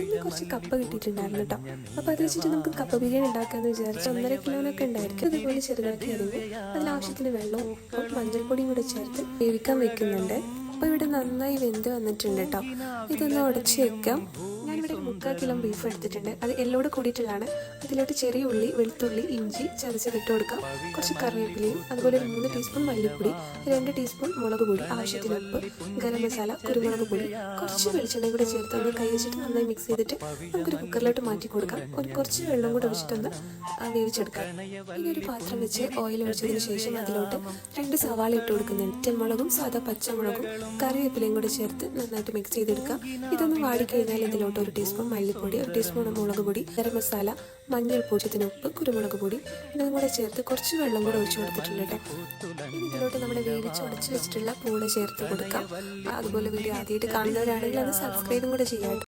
ഇന്ന് കുറച്ച് കപ്പ കിട്ടിയിട്ടുണ്ടായിരുന്നു കേട്ടോ. അപ്പോൾ അത് വെച്ചിട്ട് നമുക്ക് കപ്പ ബിരിയാണി ഉണ്ടാക്കാമെന്ന് വിചാരിച്ചു. 1.5 കിലോനൊക്കെ ഉണ്ടായിരിക്കും. അതുപോലെ ചെറുതാക്കി അരിഞ്ഞ് അതിനാവശ്യത്തിന് വെള്ളവും ഉപ്പും മഞ്ഞൾപ്പൊടിയും കൂടി ചേർത്ത് വേവിക്കാൻ വെക്കുന്നുണ്ട്. അപ്പോൾ ഇവിടെ നന്നായി വെന്ത് വന്നിട്ടുണ്ട് കേട്ടോ. ഇതൊന്ന് ഉടച്ച് വെക്കാം. ഞാനിവിടെ 3/4 കിലോ ബീഫ് എടുത്തിട്ടുണ്ട്. അത് എല്ലോട് കൂടിയിട്ടുള്ളതാണ്. അതിലോട്ട് ചെറിയ ഉള്ളി, വെളുത്തുള്ളി, ഇഞ്ചി ചതച്ചതിട്ട് കൊടുക്കാം. കുറച്ച് കറിവേപ്പിലയും അതുപോലെ 3 ടീസ്പൂൺ മല്ലിപ്പൊടി, 2 ടീസ്പൂൺ മുളക് പൊടി, ആവശ്യത്തിന് ഉപ്പ്, ഗരം മസാല, കുരുമുളക് പൊടി, കുറച്ച് വെളിച്ചെണ്ണയും കൂടെ ചേർത്ത് ഒന്ന് കൈ വെച്ചിട്ട് നന്നായി മിക്സ് ചെയ്തിട്ട് നമുക്കൊരു കുക്കറിലോട്ട് മാറ്റി കൊടുക്കാം. കുറച്ച് വെള്ളം കൂടെ ഒഴിച്ചിട്ടൊന്ന് വേവിച്ചെടുക്കാം. ഇനി ഒരു പാത്രം വെച്ച് ഓയിൽ ഒഴിച്ചതിന് ശേഷം അതിലോട്ട് 2 സവാള ഇട്ട് കൊടുക്കുന്നുണ്ട്. മുളകും സാധാ പച്ചമുളകും കറിവേപ്പിലയും കൂടെ ചേർത്ത് നന്നായിട്ട് മിക്സ് ചെയ്തെടുക്കാം. ഇതൊന്ന് വാടിക്കഴിഞ്ഞാൽ ഇതിലോട്ട് 1 ടീസ്പൂൺ മല്ലിപ്പൊടി, 1 ടീസ്പൂൺ മുളക് പൊടി, ഗരം മസാല, മഞ്ഞൾപ്പൊടി, ഉപ്പ്, കുരുമുളക് പൊടി ഇതും കൂടെ ചേർത്ത് കുറച്ച് വെള്ളം കൂടെ ഒഴിച്ചു കൊടുത്തിട്ടുണ്ട് കേട്ടോ. ഇനി ഇതിലോട്ട് നമ്മുടെ വേവിച്ച് ഉടച്ച് വെച്ചിട്ടുള്ള പൂള ചേർത്ത് കൊടുക്കാം. അതുപോലെ വീഡിയോ ആദ്യമായിട്ട് കാണുന്നവരാണെങ്കിൽ അത് സബ്സ്ക്രൈബും കൂടെ ചെയ്യാം.